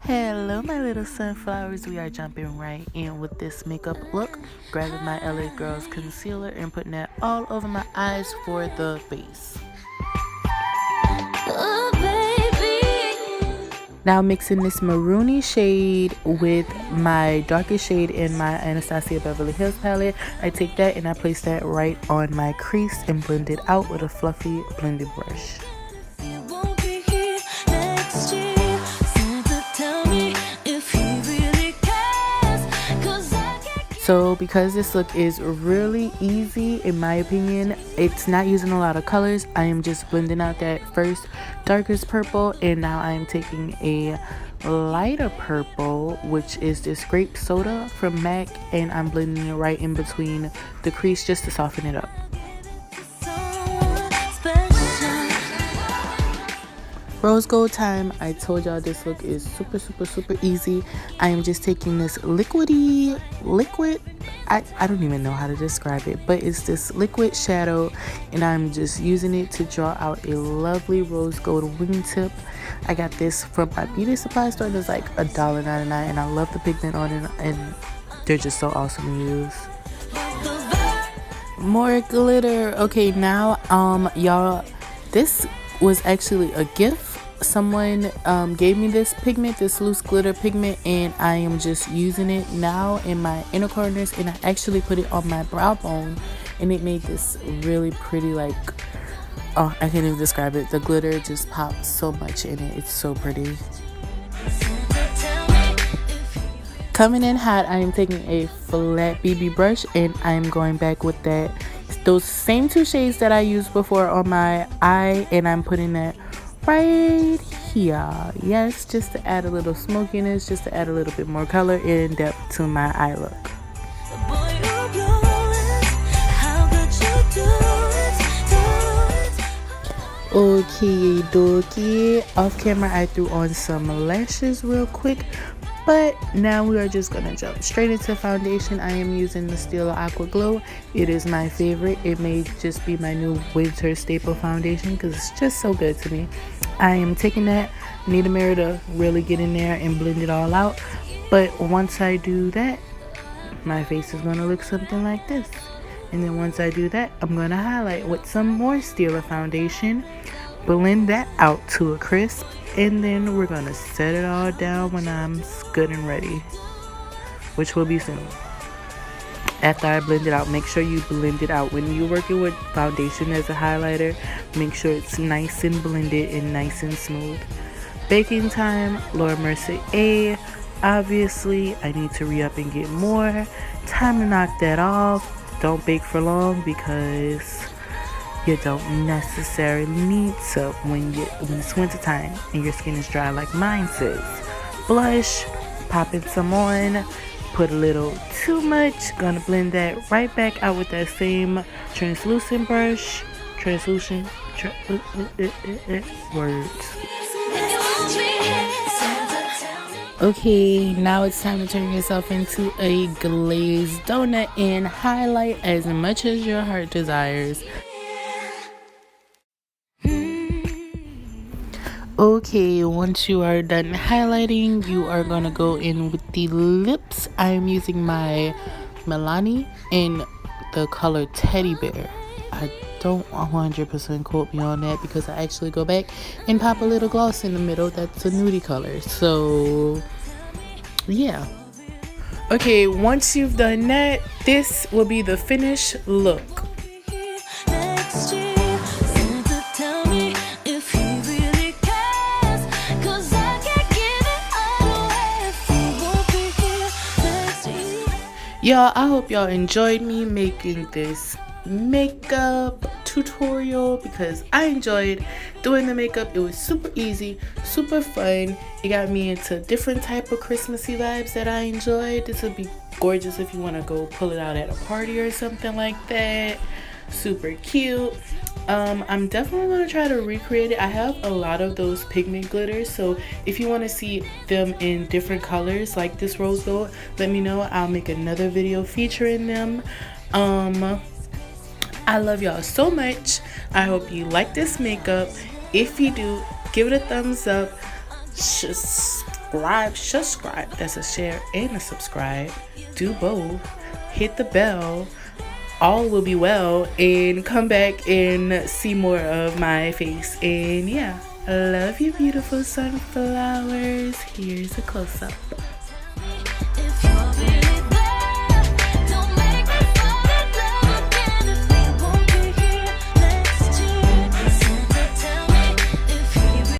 Hello, my little sunflowers. We are jumping right in with this makeup look. Grabbing my LA Girls concealer and putting that all over my eyes for the base. Now mixing this maroony shade with my darkest shade in my Anastasia Beverly Hills palette. I take that and I place that right on my crease and blend it out with a fluffy blending brush. So because this look is really easy, in my opinion, it's not using a lot of colors. I am just blending out that first darkest purple, and now I am taking a lighter purple, which is this grape soda from MAC, and I'm blending it right in between the crease just to soften it up. Rose gold time. I told y'all this look is super easy. I am just taking this liquid, I don't even know how to describe it, but it's this liquid shadow, and I'm just using it to draw out a lovely rose gold wingtip. I got this from my beauty supply store. It's like $1.99, and I love the pigment on it, and they're just so awesome to use. More glitter. Okay, now y'all, this was actually a gift. Someone gave me this pigment, this loose glitter pigment, and I am just using it now in my inner corners, and I actually put it on my brow bone, and it made this really pretty, like, oh, I can't even describe it. The glitter just pops so much in it. It's so pretty. Coming in hot, I am taking a flat BB brush, and I am going back with those same two shades that I used before on my eye, and I'm putting that right here. Yes, just to add a little smokiness, just to add a little bit more color and depth to my eye look. Okay dokie, off camera I threw on some lashes real quick, but now we are just gonna jump straight into foundation. I am using the Stila Aqua Glow. It is my favorite. It may just be my new winter staple foundation because it's just so good to me. I am taking that, need a mirror to really get in there and blend it all out, but once I do that, my face is gonna look something like this. And then once I do that, I'm gonna highlight with some more Stila foundation, blend that out to a crisp, and then we're gonna set it all down when I'm good and ready, which will be soon. After I blend it out, make sure you blend it out. When you're working with foundation as a highlighter, make sure it's nice and blended and nice and smooth. Baking time, Lord Mercy A. Obviously, I need to re-up and get more. Time to knock that off. Don't bake for long because you don't necessarily need to when it's winter time and your skin is dry like mine says. Blush, popping some on, put a little too much, gonna blend that right back out with that same translucent brush. Words. Okay, now it's time to turn yourself into a glazed donut and highlight as much as your heart desires. Okay, once you are done highlighting, you are gonna go in with the lips. I am using my Milani in the color Teddy Bear. I don't 100% quote me on that because I actually go back and pop a little gloss in the middle that's a nudie color. So yeah. Okay, once you've done that, this will be the finished look. Y'all, I hope y'all enjoyed me making this makeup tutorial because I enjoyed doing the makeup. It was super easy, super fun. It got me into different type of Christmassy vibes that I enjoyed. This would be gorgeous if you want to go pull it out at a party or something like that. Super cute. I'm definitely going to try to recreate it. I have a lot of those pigment glitters, so if you want to see them in different colors like this rose gold, let me know. I'll make another video featuring them. I love y'all so much. I hope you like this makeup. If you do, give it a thumbs up. Just subscribe, that's a share and a subscribe, do both, hit the bell, all will be well, and come back and see more of my face. And yeah, I love you, beautiful sunflowers. Here's a close-up.